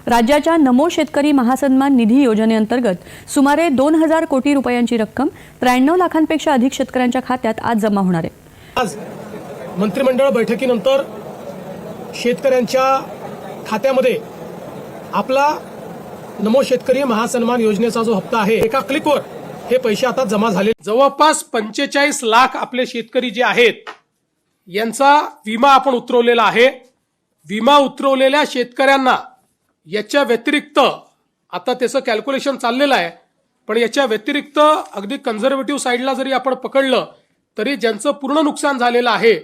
राज्याच्या नमो शेतकरी महासन्मान निधी योजनेअंतर्गत सुमारे 2000 कोटी रुपयांची रक्कम 93 लाखांपेक्षा अधिक शेतकऱ्यांच्या खात्यात आज जमा होणार आहे। आज मंत्रिमंडळ बैठकीनंतर शेतकऱ्यांच्या खात्यामध्ये आपला नमो शेतकरी महासन्मान योजनेचा जो हप्ता आहे एका क्लिकवर हे पैसे आता जमा झाले। जवळपास 45 लाख आपले शेतकरी जे आहेत यांचा विमा आपण उतरवलेला आहे। विमा उतरवलेल्या शेतकऱ्यांना याच्या व्यतिरिक्त आता त्याचं कॅल्क्युलेशन चाललेलं आहे, पण याच्या व्यतिरिक्त अगदी कन्झर्वेटिव्ह साईडला जरी आपण पकडलं तरी ज्यांचं पूर्ण नुकसान झालेलं आहे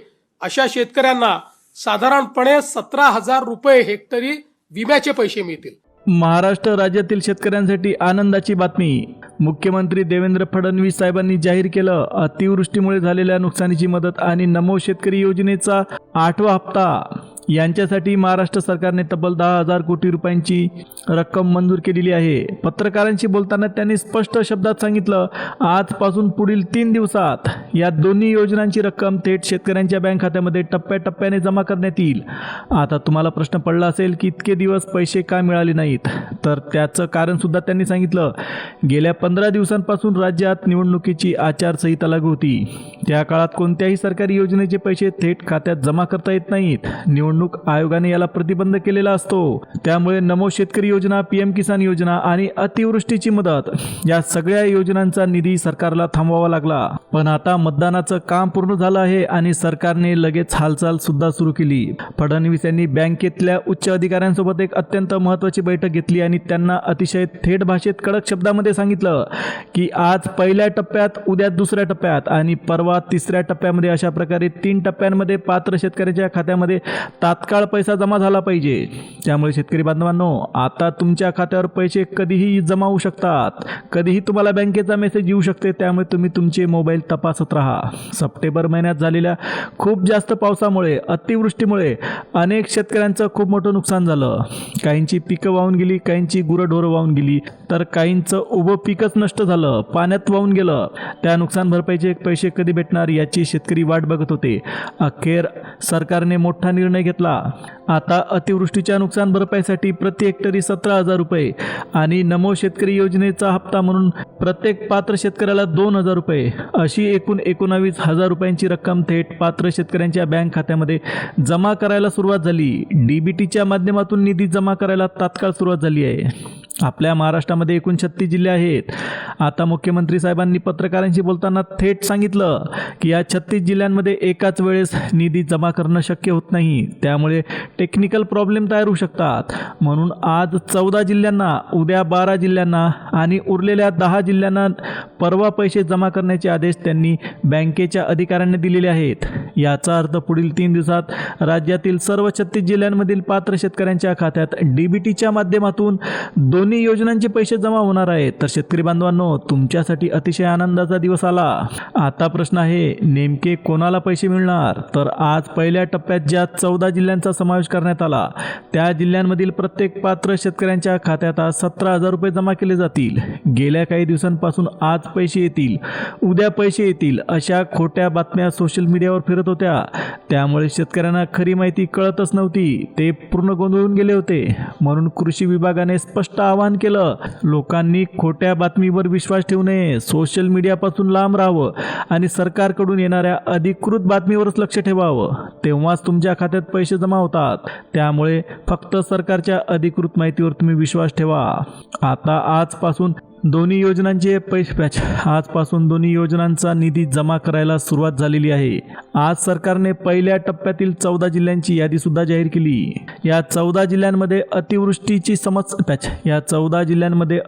अशा शेतकऱ्यांना साधारणपणे 17,000 रुपये हेक्टरी विम्याचे पैसे मिळतील। महाराष्ट्र राज्यातील शेतकऱ्यांसाठी आनंदाची बातमी। मुख्यमंत्री देवेंद्र फडणवीस साहेबांनी जाहीर केलं अतिवृष्टीमुळे झालेल्या नुकसानीची मदत आणि नमो शेतकरी योजनेचा 8वा हप्ता यांच्यासाठी महाराष्ट्र सरकारने तब्बल 10,000 कोटी रुपयांची रक्कम मंजूर केलेली आहे। पत्रकारांशी बोलताना त्यांनी स्पष्ट शब्दात सांगितलं, आजपासून पुढील 3 दिवसात या दोन्ही योजनांची रक्कम थेट शेतकऱ्यांच्या बँक खात्यामध्ये टप्प्याटप्प्याने जमा करण्यात येईल। आता तुम्हाला प्रश्न पडला असेल की इतके दिवस पैसे का मिळाले नाहीत, तर त्याचं कारण सुद्धा त्यांनी सांगितलं। गेल्या 15 दिवसांपासून राज्यात निवडणुकीची आचारसंहिता लागू होती। त्या काळात कोणत्याही सरकारी योजनेचे पैसे थेट खात्यात जमा करता येत नाहीत। निवडणूक आयोगाने याला प्रतिबंध केलेला असतो। त्यामुळे नमो शेतकरी योजना, पीएम किसान योजना आणि अतिवृष्टीची मदत या सगळ्या योजनांचा निधी सरकारला थांबवावा लागला। पण आता मतदानाचं काम पूर्ण झालं आहे आणि सरकारने लगेच हालचाल सुद्धा सुरू केली। फडणवीस यांनी बँकेतल्या उच्च अधिकाऱ्यांसोबत एक अत्यंत महत्त्वाची बैठक घेतली आणि त्यांना अतिशय थेट भाषेत कडक शब्दामध्ये सांगितलं की आज पहिल्या टप्प्यात, उद्या दुसऱ्या टप्प्यात आणि परवा तिसऱ्या टप्प्यामध्ये अशा प्रकारे 3 टप्प्यांमध्ये पात्र शेतकऱ्याच्या खात्यामध्ये तात्काळ पैसा जमा झाला पाहिजे। त्यामुळे शेतकरी बांधवांनो, आता तुमच्या खात्यावर पैसे कधीही जमा होऊ शकतात, कधीही तुम्हाला बँकेचा मेसेज येऊ शकते। त्यामुळे तुम्ही तुमचे मोबाईल तपासत राहा। सप्टेंबर महिन्यात झालेल्या खूप जास्त पावसामुळे, अतिवृष्टीमुळे अनेक शेतकऱ्यांचं खूप मोठं नुकसान झालं। काहींची पिकं वाहून गेली, काहींची गुरंढोरं वाहून गेली, तर काहींचं उभं पिकच नष्ट झालं, पाण्यात वाहून गेलं। त्या नुकसान भरपाईचे पैसे कधी भेटणार याची शेतकरी वाट बघत होते। अखेर सरकारने मोठा निर्णय घेतला। आता अतिवृष्टीच्या नुकसान भरपाईसाठी प्रति हेक्टरी 17,000 रुपये आणि नमो शेतकरी योजनेचा हप्ता म्हणून प्रत्येक पात्र शेतकऱ्याला 2,000 रुपये अशी एकूण 19,000 रुपयांची रक्कम थेट पात्र शेतकऱ्यांच्या बँक खात्यामध्ये जमा करायला सुरुवात झाली। डीबीटीच्या माध्यमातून निधी जमा करायला तात्काळ सुरुवात झाली आहे। आपल्या महाराष्ट्रामध्ये एकूण 36 जिल्हे आहेत। आता मुख्यमंत्री साहेबांनी पत्रकारांशी बोलताना थेट सांगितलं की या 36 जिल्ह्यांमध्ये एकाच वेळेस निधी जमा करणं शक्य होत नाही, त्यामुळे टेक्निकल प्रॉब्लेम तयार होऊ शकतात। म्हणून आज 14 जिल्ह्यांना, उद्या 12 जिल्ह्यांना आणि उरलेल्या 10 जिल्ह्यांना परवा पैसे जमा करण्याचे आदेश त्यांनी बँकेच्या अधिकाऱ्यांनी दिलेले आहेत। याचा अर्थ पुढील 3 दिवसात राज्यातील सर्व 36 जिल्ह्यांमधील पात्र शेतकऱ्यांच्या खात्यात डीबीटीच्या माध्यमातून दोन्ही योजनांचे पैसे जमा होणार आहेत। तर शेतकरी बांधवांनो, तुमच्यासाठी अतिशय आनंदाचा दिवस आला। आता प्रश्न आहे, नेमके कोणाला पैसे मिळणार? तर आज पहिल्या टप्प्यात ज्या 14 जिल्ह्यांचा समावेश करण्यात आला त्या जिल्ह्यांमधील प्रत्येक पात्र शेतकऱ्यांच्या खात्यात आज 17,000 रुपये जमा केले जातील। गेल्या काही दिवसांपासून आज पैसे येतील, उद्या पैसे येतील अशा खोट्या बातम्या सोशल मीडियावर फिरत होत्या। त्यामुळे शेतकऱ्यांना खरी माहिती कळतच नव्हती, ते पूर्ण गोंधळून गेले होते। म्हणून कृषी विभागाने स्पष्ट आवाहन केलं, लोकांनी खोट्या बातमीवर विश्वास ठेवू नये, सोशल मीडियापासून लांब राहावं आणि सरकारकडून येणाऱ्या अधिकृत बातमीवरच लक्ष ठेवावं, तेव्हाच तुमच्या खात्यात पैसे जमा होतात। त्यामुळे फक्त सरकारच्या अधिकृत माहितीवर तुम्ही विश्वास ठेवा। आता आजपासून दोन्ही योजनांचा निधी जमा करायला सुरुवात झालेली आहे। आज सरकारने पहिल्या टप्प्यातील 14 जिल्ह्यांची यादी सुद्धा जाहीर केली। या 14 जिल्ह्यांमध्ये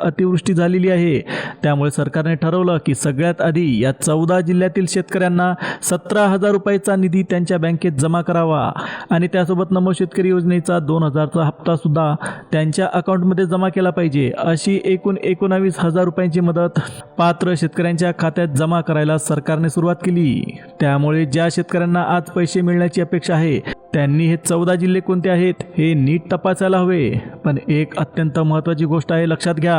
अतिवृष्टी झालेली आहे। त्यामुळे सरकारने ठरवलं की सगळ्यात आधी या 14 जिल्ह्यातील शेतकऱ्यांना 17,000 रुपयाचा निधी त्यांच्या बँकेत जमा करावा आणि त्यासोबत नमो शेतकरी योजनेचा 2,000चा हप्ता सुद्धा त्यांच्या अकाउंटमध्ये जमा केला पाहिजे। अशी एकूण 19,000 रुपयांची मदत पात्र शेतकऱ्यांच्या खात्यात जमा करायला सरकारने सुरुवात केली। त्यामुळे ज्या शेतकऱ्यांना आज पैसे मिळण्याची अपेक्षा आहे त्यांनी हे 14 जिल्हे कोणते आहेत हे नीट तपासायला हवे। पण एक अत्यंत महत्त्वाची गोष्ट आहे, लक्षात घ्या,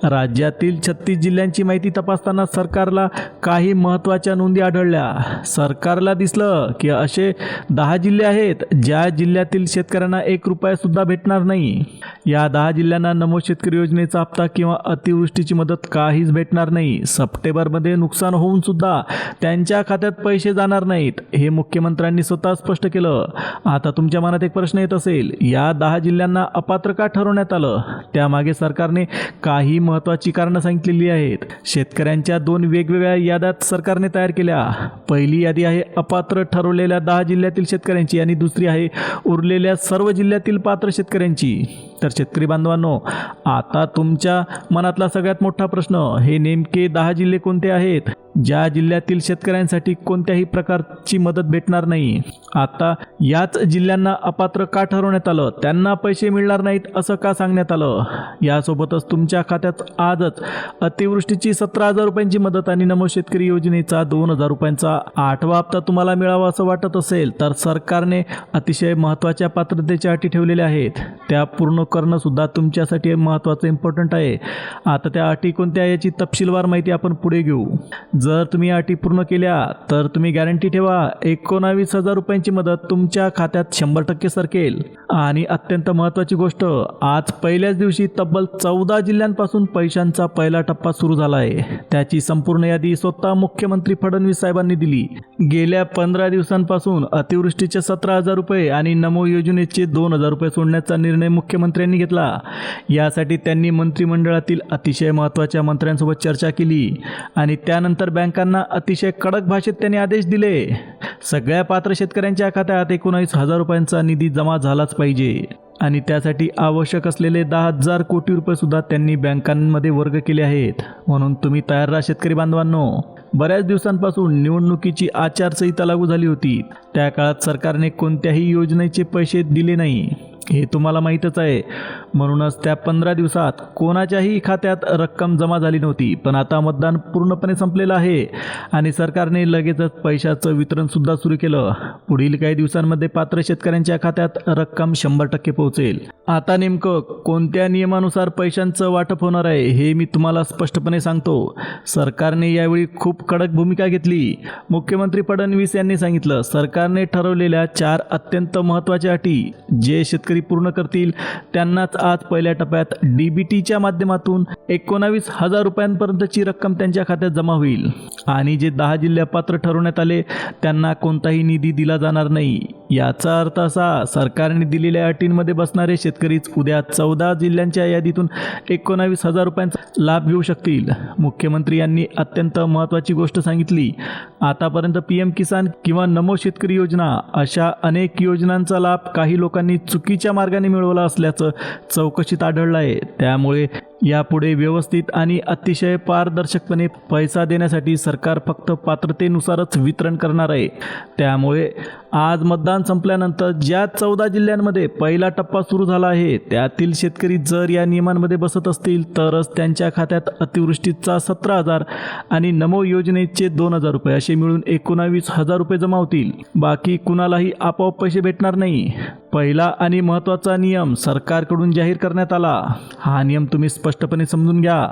राज्यातील 36 जिल्ह्यांची माहिती तपासताना सरकारला काही महत्त्वाच्या नोंदी आढळल्या। सरकारला दिसलं की असे 10 जिल्हे आहेत ज्या जिल्ह्यातील शेतकऱ्यांना 1 रुपया सुद्धा भेटणार नाही। या 10 जिल्ह्यांना नमो शेतकरी योजनेचा हप्ता किंवा अतिवृष्टीची मदत काहीच भेटणार नाही. सप्टेंबरमध्ये नुकसान होऊन सुद्धा त्यांच्या खात्यात पैसे जाणार नाहीत, हे मुख्यमंत्र्यांनी स्वतः स्पष्ट केलं. आता तुमच्या मनात एक प्रश्न येत असेल, या 10 जिल्ह्यांना अपात्र का ठरवण्यात आलं? त्यामागे सरकारने काही महत्त्वाची कारणं सांगितलेली आहेत. शेतकऱ्यांच्या 2 वेगवेगळ्या याद्या सरकारने तयार केल्या. पहिली यादी आहे अपात्र ठरवलेल्या 10 जिल्ह्यातील शेतकऱ्यांची आणि दुसरी आहे उरलेल्या सर्व जिल्ह्यातील पात्र शेतकऱ्यांची. तर शेतकरी बांधवांनो, आता तुमच्या मनातला सगळ्यात मोठा प्रश्न, हे नेमके 10 जिल्हे कोणते आहेत ज्या जिल्ह्यातील शेतकऱ्यांसाठी कोणत्याही प्रकारची मदत भेटणार नाही? आता याच जिल्ह्यांना अपात्र का ठरवण्यात आलं? त्यांना पैसे मिळणार नाहीत असं का सांगण्यात आलं? यासोबतच तुमच्या खात्यात आजच अतिवृष्टीची 17,000 रुपयांची मदत आणि नमो शेतकरी योजनेचा 2,000 रुपयांचा 8वा हप्ता तुम्हाला मिळावा असं वाटत असेल तर सरकारने अतिशय महत्त्वाच्या पात्रतेच्या अटी ठेवलेल्या आहेत. त्या पूर्ण करणं सुद्धा तुमच्यासाठी महत्त्वाचं इम्पॉर्टंट आहे. आता त्या अटी कोणत्या याची तपशीलवार माहिती आपण पुढे घेऊ. जर तुम्ही अटी पूर्ण केल्या तर तुम्ही गॅरंटी ठेवा 19,000 रुपयांची मदत तुमच्या खात्यात 100% सरकेल. आणि अत्यंत महत्त्वाची गोष्ट, आज पहिल्याच दिवशी तब्बल 14 जिल्ह्यांपासून पैशांचा पहिला टप्पा सुरू झाला आहे. त्याची संपूर्ण यादी स्वतः मुख्यमंत्री फडणवीस साहेबांनी दिली. गेल्या 15 दिवसांपासून अतिवृष्टीचे 17,000 रुपये आणि नमो योजनेचे 2,000 रुपये सोडण्याचा निर्णय मुख्यमंत्र्यांनी घेतला. यासाठी त्यांनी मंत्रिमंडळातील अतिशय महत्त्वाच्या मंत्र्यांसोबत चर्चा केली आणि त्यानंतर बँकांना अतिशय कडक भाषेत त्यांनी आदेश दिले. सगळ्या पात्र शेतकऱ्यांच्या खात्यात 19,000 रुपयांचा निधी जमा झालाच पाहिजे आणि त्यासाठी आवश्यक असलेले 10,000 कोटी रुपये सुद्धा त्यांनी बँकांमध्ये वर्ग केले आहेत. म्हणून तुम्ही तयार राहा शेतकरी बांधवांनो. बऱ्याच दिवसांपासून निवडणुकीची आचारसंहिता लागू झाली होती. त्या काळात सरकारने कोणत्याही योजनेचे पैसे दिले नाही, हे तुम्हाला माहीतच आहे. म्हणूनच त्या 15 दिवसात कोणाच्याही खात्यात रक्कम जमा झाली नव्हती. पण आता मतदान पूर्णपणे संपलेलं आहे आणि सरकारने लगेचच पैशाचं वितरणसुद्धा सुरू केलं. पुढील काही दिवसांमध्ये पात्र शेतकऱ्यांच्या खात्यात रक्कम 100% पोहोचेल. आता नेमकं कोणत्या नियमानुसार पैशांचं वाटप होणार आहे हे मी तुम्हाला स्पष्टपणे सांगतो. सरकारने यावेळी खूप कडक भूमिका घेतली. मुख्यमंत्री फडणवीस यांनी सांगितलं, सरकारने ठरवलेल्या 4 अत्यंत महत्त्वाच्या अटी जे शेतकरी पूर्ण करतील त्यांनाच आज पहिल्या टप्प्यात DBTच्या माध्यमातून 19,000 रुपयांपर्यंतची रक्कम त्यांच्या खात्यात जमा होईल. आणि जे 10 जिल्हे पात्र ठरवण्यात आले त्यांना कोणताही निधी दिला जाणार नाही. याचा अर्थ असा, सरकारने दिलेल्या अटींमध्ये बसणारे शेतकरीच उद्या 14 जिल्ह्यांच्या यादीतून 19,000 रुपयांचा लाभ घेऊ शकतील. मुख्यमंत्री यांनी अत्यंत महत्त्वाची गोष्ट सांगितली. आतापर्यंत PM किसान किंवा नमो शेतकरी योजना अशा अनेक योजनांचा लाभ काही लोकांनी चुकीच्या मार्गाने मिळवला असल्याचं चौकशीत आढळलं आहे. त्यामुळे यापुढे व्यवस्थित आणि अतिशय पारदर्शकपणे पैसा देण्यासाठी सरकार फक्त पात्रतेनुसारच वितरण करणार आहे. त्यामुळे आज मतदान संपल्यानंतर ज्या 14 जिल्ह्यांमध्ये पहिला टप्पा सुरू झाला आहे त्यातील शेतकरी जर या नियमांमध्ये बसत असतील तरच त्यांच्या खात्यात अतिवृष्टीचा 17,000 आणि नमो योजनेचे 2,000 रुपये असे मिळून 19,000 रुपये जमा होतील. बाकी कुणालाही आपोआप पैसे भेटणार नाही. पहिला आणि महत्त्वाचा नियम सरकारकडून जाहीर करण्यात आला. हा नियम तुम्ही स्पष्टपणे समजून घ्या.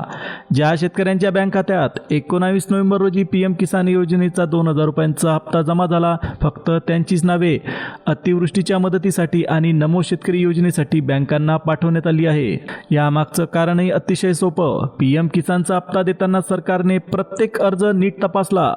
ज्या शेतकऱ्यांच्या बँक खात्यात 19 नोव्हेंबर रोजी PM किसान योजनेचा 2,000 रुपयांचा हप्ता जमा झाला, फक्त त्यांचीच नावे अतिवृष्टीच्या मदतीसाठी आणि नमो शेतकरी योजनेसाठी बँकांना पाठवण्यात आली आहे. यामागचं कारणही अतिशय सोपं. PM किसानचा हप्ता देताना सरकारने प्रत्येक अर्ज नीट तपासला.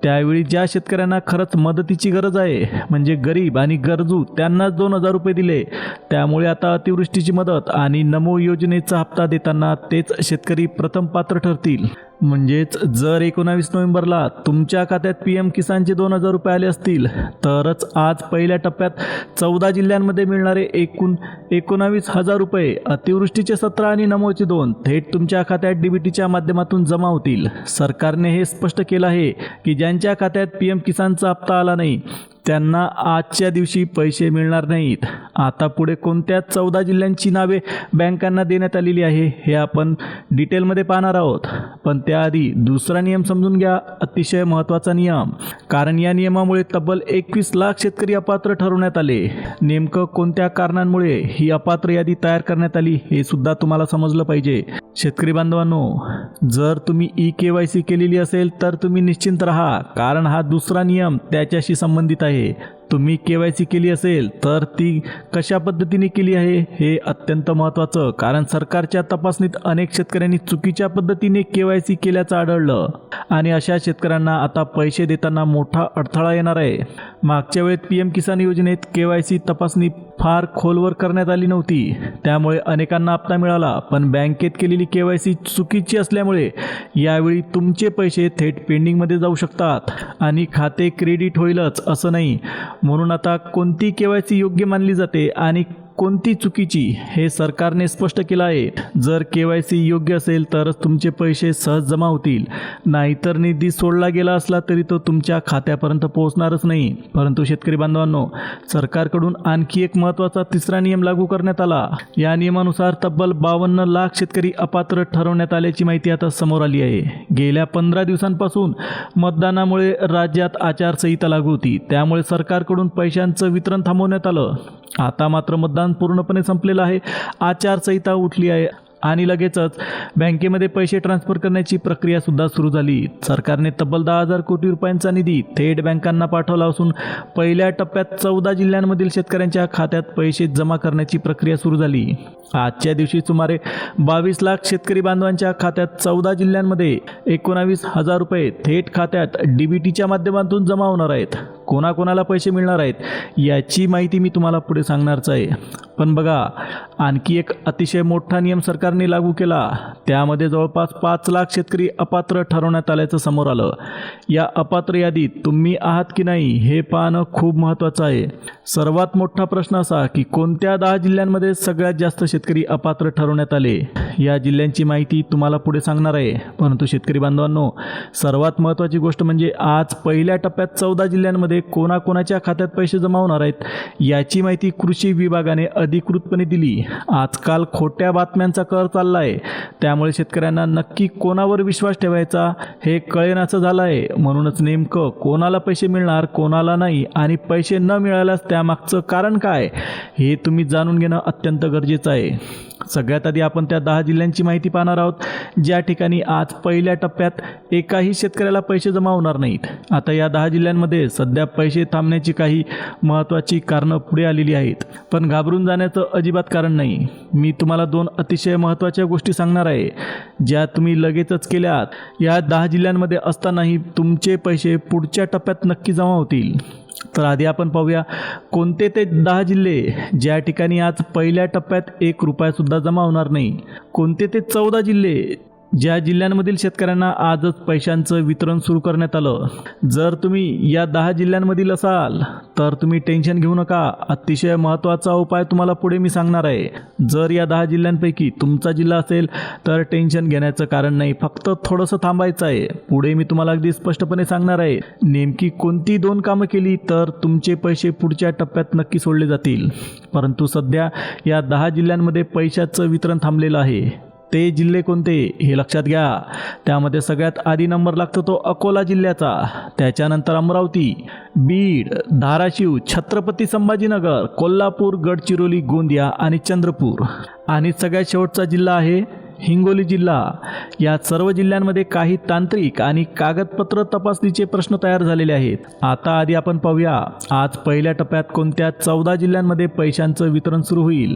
त्यावेळी ज्या शेतकऱ्यांना खरंच मदतीची गरज आहे म्हणजे गरीब आणि गरजू त्यांनाच 2,000 रुपये दिले. त्यामुळे आता अतिवृष्टीची मदत आणि नमो योजनेचा हप्ता देताना तेच शेतकरी प्रथम पात्र ठरतील. म्हणजेच जर 19 नोव्हेंबरला तुमच्या खात्यात PM किसानचे 2,000 रुपये आले असतील तरच आज पहिल्या टप्प्यात 14 जिल्ह्यांमध्ये मिळणारे एकूण 19,000 रुपये अतिवृष्टीचे 17 आणि नमोचे 2 थेट तुमच्या खात्यात DBTच्या माध्यमातून जमा होतील. सरकारने हे स्पष्ट केलं आहे की ज्यांच्या खात्यात PM किसानचा हप्ता आला नाही त्यांना आजच्या दिवशी पैसे मिळणार नाहीत. आता पुढे कोणत्या 14 जिल्ह्यांची नावे बँकांना देण्यात आलेली आहे हे आपण डिटेलमध्ये पाहणार आहोत. पण त्याआधी दुसरा नियम समजून घ्या, अतिशय महत्त्वाचा नियम. कारण या नियमामुळे तब्बल 21 लाख शेतकरी अपात्र ठरवण्यात आले. नेमकं कोणत्या कारणांमुळे ही अपात्र यादी तयार करण्यात आली हे सुद्धा तुम्हाला समजलं पाहिजे. शेतकरी बांधवांनो, जर तुम्ही eKYC केलेली असेल तर तुम्ही निश्चिंत राहा, कारण हा दुसरा नियम त्याच्याशी संबंधित आहे. तुम्ही KYC केली असेल तर ती कशा पद्धतीने केली आहे हे अत्यंत महत्त्वाचं, कारण सरकारच्या तपासणीत अनेक शेतकऱ्यांनी चुकीच्या पद्धतीने KYC केल्याचं आढळलं आणि अशा शेतकऱ्यांना आता पैसे देताना मोठा अडथळा येणार आहे. मागच्या वेळेत PM किसान योजनेत KYC तपासणी फार खोलवर करण्यात आली नव्हती, त्यामुळे अनेकांना हप्ता मिळाला, पण बँकेत केलेली KYC चुकीची असल्यामुळे यावेळी तुमचे पैसे थेट पेंडिंगमध्ये जाऊ शकतात आणि खाते क्रेडिट होईलच असं नाही. म्हणून आता कोणती KYC योग्य मानली जाते आणि कोणती चुकीची हे सरकारने स्पष्ट केलं आहे. जर KYC योग्य असेल तरच तुमचे पैसे सहज जमा होतील, नाहीतर निधी सोडला गेला असला तरी तो तुमच्या खात्यापर्यंत पोहोचणारच नाही. परंतु शेतकरी बांधवांनो, सरकारकडून आणखी एक महत्त्वाचा तिसरा नियम लागू करण्यात आला. या नियमानुसार तब्बल 52 लाख शेतकरी अपात्र ठरवण्यात आल्याची माहिती आता समोर आली आहे. गेल्या 15 दिवसांपासून मतदानामुळे राज्यात आचारसंहिता लागू होती, त्यामुळे सरकारकडून पैशांचं वितरण थांबवण्यात आलं. आता मात्र मतदान पूर्णपणे संपलेलं आहे, आचारसंहिता उठली आहे आणि लगेचच बँकेमध्ये पैसे ट्रान्सफर करण्याची प्रक्रिया सुद्धा सुरू झाली. सरकारने तब्बल 10,000 कोटी रुपयांचा निधी थेट बँकांना पाठवला असून पहिल्या टप्प्यात 14 जिल्ह्यांमधील शेतकऱ्यांच्या खात्यात पैसे जमा करण्याची प्रक्रिया सुरू झाली. आजच्या दिवशी सुमारे 22 लाख शेतकरी बांधवांच्या खात्यात 14 जिल्ह्यांमध्ये 19,000 रुपये थेट खात्यात DBTच्या माध्यमातून जमा होणार आहेत. कोणाकोणाला पैसे मिळणार आहेत याची माहिती मी तुम्हाला पुढे सांगणारच आहे. पण बघा, आणखी एक अतिशय मोठा नियम सरकारने लागू केला. त्यामध्ये जवळपास 5 लाख शेतकरी अपात्र ठरवण्यात आल्याचं समोर आलं. या अपात्र यादीत तुम्ही आहात की नाही हे पाहणं खूप महत्त्वाचं आहे. सर्वात मोठा प्रश्न असा की कोणत्या 10 जिल्ह्यांमध्ये सगळ्यात जास्त शेतकरी अपात्र ठरवण्यात आले. या जिल्ह्यांची माहिती तुम्हाला पुढे सांगणार आहे. परंतु शेतकरी बांधवांनो, सर्वात महत्त्वाची गोष्ट म्हणजे आज पहिल्या टप्प्यात 14 जिल्ह्यांमध्ये कोणाकोणाच्या खात्यात पैसे जमा होणार आहेत याची माहिती कृषी विभागाने अधिकृतपणे दिली. आजकाल खोट्या बातम्यांचा कहर चालला आहे, त्यामुळे शेतकऱ्यांना नक्की कोणावर विश्वास ठेवायचा हे कळेनासं झालं आहे. म्हणूनच नेमकं कोणाला पैसे मिळणार, कोणाला नाही आणि पैसे न मिळाल्यास त्यामागचं कारण काय हे तुम्ही जाणून घेणं अत्यंत गरजेचं आहे. सगळ्यात आधी आपण त्या 10 जिल्ह्यांची माहिती पाहणार आहोत, ज्या ठिकाणी आज पहिल्या टप्प्यात एकाही शेतकऱ्याला पैसे जमा होणार नाहीत. आता या 10 जिल्ह्यांमध्ये सध्या पैसे थांबण्याची काही महत्त्वाची कारणं पुढे आलेली आहेत, पण घाबरून जाण्याचं अजिबात कारण नाही. मी तुम्हाला 2 अतिशय महत्त्वाच्या गोष्टी सांगणार आहे, ज्या तुम्ही लगेचच केल्यात. या 10 जिल्ह्यांमध्ये असतानाही तुमचे पैसे पुढच्या टप्प्यात नक्की जमा होतील. तर आधी आपण पाहूया कोणते ते 10 जिल्हे ज्या ठिकाणी आज पहिल्या टप्प्यात 1 रुपयासुद्धा जमा होणार नाही. कोणते ते 14 जिल्हे ज्या जिल्ह्यांमधील शेतकऱ्यांना आजच पैशांचं वितरण सुरू करण्यात आलं. जर तुम्ही या 10 जिल्ह्यांमधील असाल तर तुम्ही टेन्शन घेऊ नका. अतिशय महत्त्वाचा उपाय तुम्हाला पुढे मी सांगणार आहे. जर या 10 जिल्ह्यांपैकी तुमचा जिल्हा असेल तर टेन्शन घेण्याचं कारण नाही, फक्त थोडंसं थांबायचं आहे. पुढे मी तुम्हाला अगदी स्पष्टपणे सांगणार आहे नेमकी कोणती 2 कामं केली तर तुमचे पैसे पुढच्या टप्प्यात नक्की सोडले जातील. परंतु सध्या या 10 जिल्ह्यांमध्ये पैशाचं वितरण थांबलेलं आहे. ते जिल्हे कोणते हे लक्षात घ्या. त्यामध्ये सगळ्यात आधी नंबर लागतो तो अकोला जिल्ह्याचा, त्याच्यानंतर अमरावती, बीड, धाराशिव, छत्रपती संभाजीनगर, कोल्हापूर, गडचिरोली, गोंदिया आणि चंद्रपूर. आणि सगळ्यात शेवटचा जिल्हा आहे हिंगोली जिल्हा. या सर्व जिल्ह्यांमध्ये काही तांत्रिक आणि कागदपत्र तपासणीचे प्रश्न तयार झालेले आहेत. आता आधी आपण पाहूया आज पहिल्या टप्प्यात कोणत्या 14 जिल्ह्यांमध्ये पैशांचं वितरण सुरू होईल.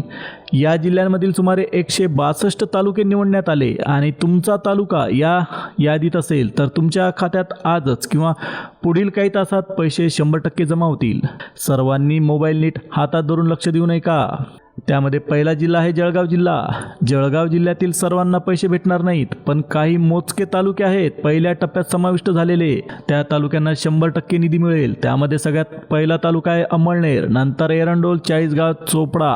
या जिल्ह्यांमधील सुमारे 162 तालुके निवडण्यात आले आणि तुमचा तालुका या यादीत असेल तर तुमच्या खात्यात आजच किंवा पुढील काही तासात पैसे 100% जमा होतील. सर्वांनी मोबाईल नीट हातात धरून लक्ष देऊ नये का. त्यामध्ये पहिला जिल्हा आहे जळगाव जिल्हा. जळगाव जिल्ह्यातील सर्वांना पैसे भेटणार नाहीत, पण काही मोजके तालुके आहेत पहिल्या टप्प्यात समाविष्ट झालेले. त्या तालुक्यांना 100% निधी मिळेल. त्यामध्ये सगळ्यात पहिला तालुका आहे अमळनेर, नंतर एरंडोल, चाळीसगाव, चोपडा,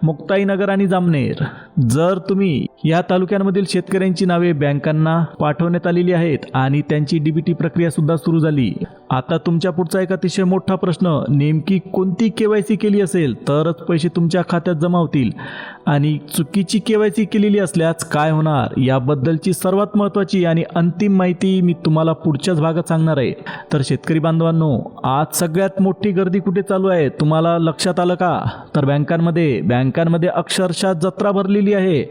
मुक्ताईनगर आणि जामनेर. जर तुम्ही या तालुक्यांमधील शेतकऱ्यांची नावे बँकांना पाठवण्यात आलेली आहेत आणि त्यांची DBT प्रक्रिया सुद्धा सुरू झाली. आता तुमच्या पुढचा एक अतिशय मोठा प्रश्न, नेमकी कोणती KYC केली असेल तरच पैसे तुमच्या खात्यात जमा होतील आणि चुकीची KYC केलेली असल्यास काय होणार याबद्दलची सर्वात महत्त्वाची आणि अंतिम माहिती मी तुम्हाला पुढच्याच भागात सांगणार आहे. तर शेतकरी बांधवांनो, आज सगळ्यात मोठी गर्दी कुठे चालू आहे तुम्हाला लक्षात आलं का. तर बँकांमध्ये अक्षरशः जत्रा भरलेली आहे.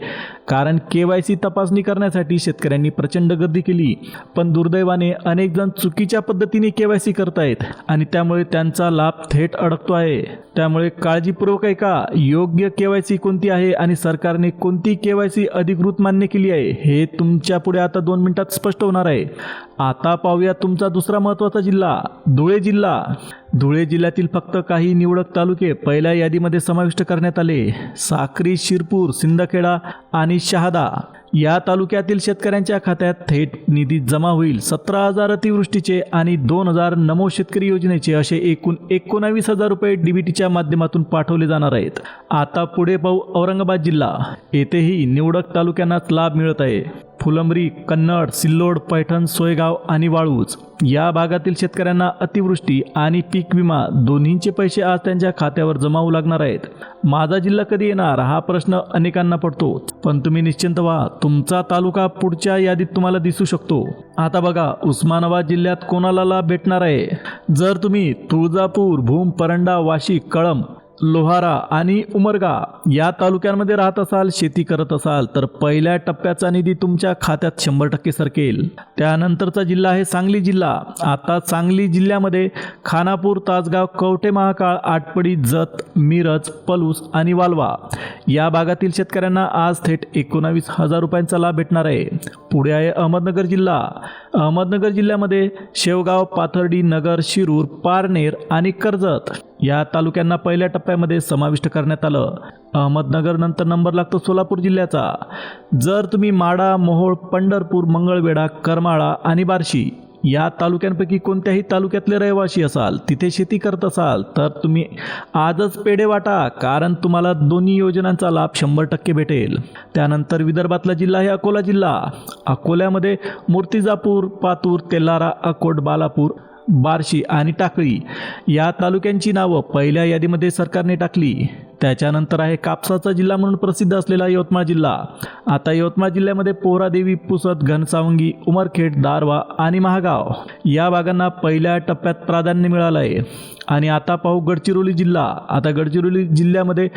कारण KYC तपासणी करण्यासाठी शेतकऱ्यांनी प्रचंड गर्दी केली, पण दुर्दैवाने अनेक जण चुकीच्या पद्धतीने KYC करतायत आणि त्यामुळे त्यांचा लाभ थेट अडकतो आहे. त्यामुळे काळजीपूर्वक ऐका, योग्य KYC कोणती आहे आणि सरकारने कोणती KYC अधिकृत मान्य केली आहे हे तुमच्या पुढे आता 2 मिनिटात स्पष्ट होणार आहे. आता पाहूया तुमचा दुसरा महत्त्वाचा जिल्हा, धुळे जिल्हा. धुळे जिल्ह्यातील फक्त काही निवडक तालुके पहिल्या यादीमध्ये समाविष्ट करण्यात आले. साक्री, शिरपूर, सिंदखेडा आणि शहादा या तालुक्यातील शेतकऱ्यांच्या खात्यात थेट निधी जमा होईल. 17,000 अतिवृष्टीचे आणि 2,000 नमो शेतकरी योजनेचे असे एकूण 19,000 रुपये DBTच्या माध्यमातून पाठवले जाणार आहेत. आता पुढे पाहू औरंगाबाद जिल्हा. येथेही निवडक तालुक्यांनाच लाभ मिळत आहे. फुलंब्री, कन्नड, सिल्लोड, पैठण, सोयगाव आणि वाळूज या भागातील शेतकऱ्यांना अतिवृष्टी आणि पीक विमा दोन्हींचे पैसे आज त्यांच्या खात्यावर जमा होऊ लागणार आहेत. माझा जिल्हा कधी येणार हा प्रश्न अनेकांना पडतो, पण तुम्ही निश्चिंत व्हा, तुमचा तालुका पुढच्या यादीत तुम्हाला दिसू शकतो. आता बघा उस्मानाबाद जिल्ह्यात कोणाला लाभ भेटणार आहे. जर तुम्ही तुळजापूर, भूम, परंडा, वाशी, कळंब, लोहारा आणि उमरगा या तालुक्यांमध्ये राहत असाल, शेती करत असाल तर पहिल्या टप्प्याचा निधी तुमच्या खात्यात 100% सरकेल. त्यानंतरचा जिल्हा आहे सांगली जिल्हा. आता सांगली जिल्ह्यामध्ये खानापूर, तासगाव, कवठे महाकाळ, आटपडी, जत, मिरज, पलूस आणि वालवा या भागातील शेतकऱ्यांना आज थेट 19,000 रुपयांचा लाभ भेटणार आहे. पुढे आहे अहमदनगर जिल्हा. अहमदनगर जिल्ह्यामध्ये शेवगाव, पाथर्डी, नगर, शिरूर, पारनेर आणि कर्जत या तालुक्यांना पहिल्या टप्प्यामध्ये समाविष्ट करण्यात आलं. अहमदनगर नंतर नंबर लागतो सोलापूर जिल्ह्याचा. जर तुम्ही माढा, मोहोळ, पंढरपूर, मंगळवेढा, करमाळा आणि बार्शी या तालुक्यांपैकी कोणत्याही तालुक्यातले रहिवासी असाल, तिथे शेती करत असाल तर तुम्ही आजच पेढे वाटा, कारण तुम्हाला दोन्ही योजनांचा लाभ 100% भेटेल. त्यानंतर विदर्भातला जिल्हा आहे अकोला जिल्हा. अकोल्यामध्ये मूर्तिजापूर, पातूर, तेलारा, अकोट, बालापूर, बार्शी आणि टाकळी या तालुक्यांची नावं पहिल्या यादीमध्ये सरकारने टाकली. त्याच्यानंतर आहे कापसाचा जिल्हा म्हणून प्रसिद्ध असलेला यवतमाळ जिल्हा. आता यवतमाळ जिल्ह्यामध्ये पोहरादेवी, पुसद, घनसावंगी, उमरखेड, दारवा आणि महागाव या भागांना पहिल्या टप्प्यात प्राधान्य मिळालं आहे. आणि आता पाहू गडचिरोली जिल्हा. आता गडचिरोली जिल्ह्यामध्ये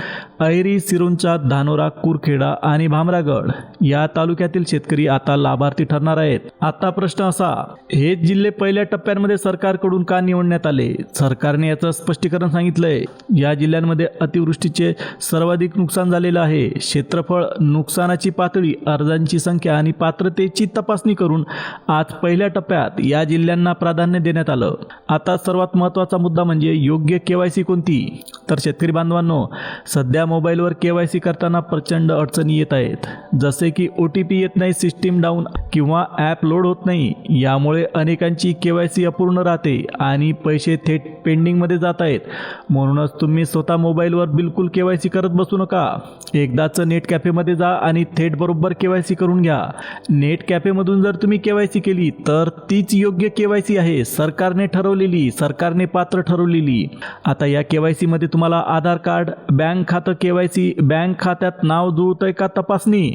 अहेरी, सिरोंचा, धानोरा, कुरखेडा आणि भामरागड या तालुक्यातील शेतकरी आता लाभार्थी ठरणार आहेत. आता प्रश्न असा, हे जिल्हे पहिल्या टप्प्यांमध्ये सरकारकडून का निवडण्यात आले? सरकारने याचं स्पष्टीकरण सांगितलंय. या जिल्ह्यांमध्ये अतिवृष्टीचे सर्वाधिक नुकसान झालेलं आहे. क्षेत्रफळ, नुकसानाची पातळी, अर्जांची संख्या आणि पात्रतेची तपासणी करून आज पहिल्या टप्प्यात या जिल्ह्यांना प्राधान्य देण्यात आलं. आता सर्वात महत्त्वाचा मुद्दा म्हणजे योग्य KYC कोणती? तर शेतकरी बांधवांनो, सध्या मोबाईलवर KYC करताना प्रचंड अडचणी येत आहेत. जसे की OTP येत नाही, सिस्टीम डाऊन किंवा ॲप लोड होत नाही. यामुळे अनेकांची KYC अपूर्ण राहते आणि पैसे थेट पेंडिंगमध्ये जात आहेत. म्हणूनच तुम्ही स्वतः मोबाईलवर बिलकुल KYC करत बसू नका. एकदाच नेट कॅफेमध्ये जा आणि थेट बरोबर KYC करून घ्या. नेट कॅफेमधून जर तुम्ही KYC केली तर तीच योग्य KYC आहे, सरकारने ठरवलेली, सरकारने पात्र ठरवलेली. आता या KYC मध्ये तुम्हाला आधार कार्ड, बँक खातं KYC, बँक खात्यात नाव जुळतंय का तपासणी,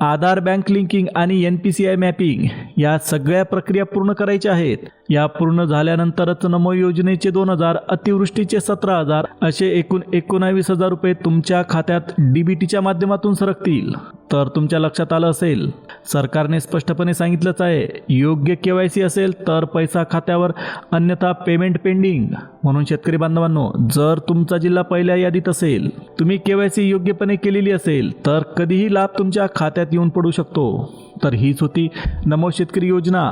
आधार बँक लिंकिंग आणि NPCI मॅपिंग या सगळ्या प्रक्रिया पूर्ण करायच्या आहेत. या पूर्ण झाल्यानंतरच नमो योजनेचे 2,000, अतिवृष्टीचे 17,000 असे एकूण 19,000 रुपये तुमच्या खात्यात DBTच्या माध्यमातून सरकतील. तर तुमच्या लक्षात आलं असेल, सरकारने स्पष्टपणे सांगितलंच आहे, योग्य KYC असेल तर पैसा खात्यावर, अन्यथा पेमेंट पेंडिंग. म्हणून शेतकरी बांधवांनो, जर तुमचा जिल्हा पहिल्या यादीत असेल, तुम्ही KYC योग्यपणे केलेली असेल तर कधीही लाभ तुमच्या खात्यात येऊन पडू शकतो. तर हीच होती नमो शेतकरी योजना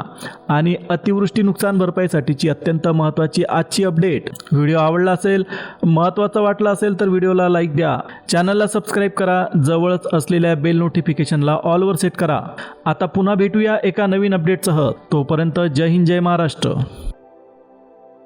आणि अतिवृष्टी नुकसान भरपाईसाठीची अत्यंत महत्त्वाची आजची अपडेट. व्हिडिओ आवडला असेल, महत्त्वाचा वाटला असेल तर व्हिडिओला लाईक द्या, चॅनलला सबस्क्राईब करा, जवळच असलेल्या बेल नोटिफिकेशनला ऑलवर सेट करा. आता पुन्हा भेटूया एका नवीन अपडेटसह. तोपर्यंत जय हिंद, जय महाराष्ट्र.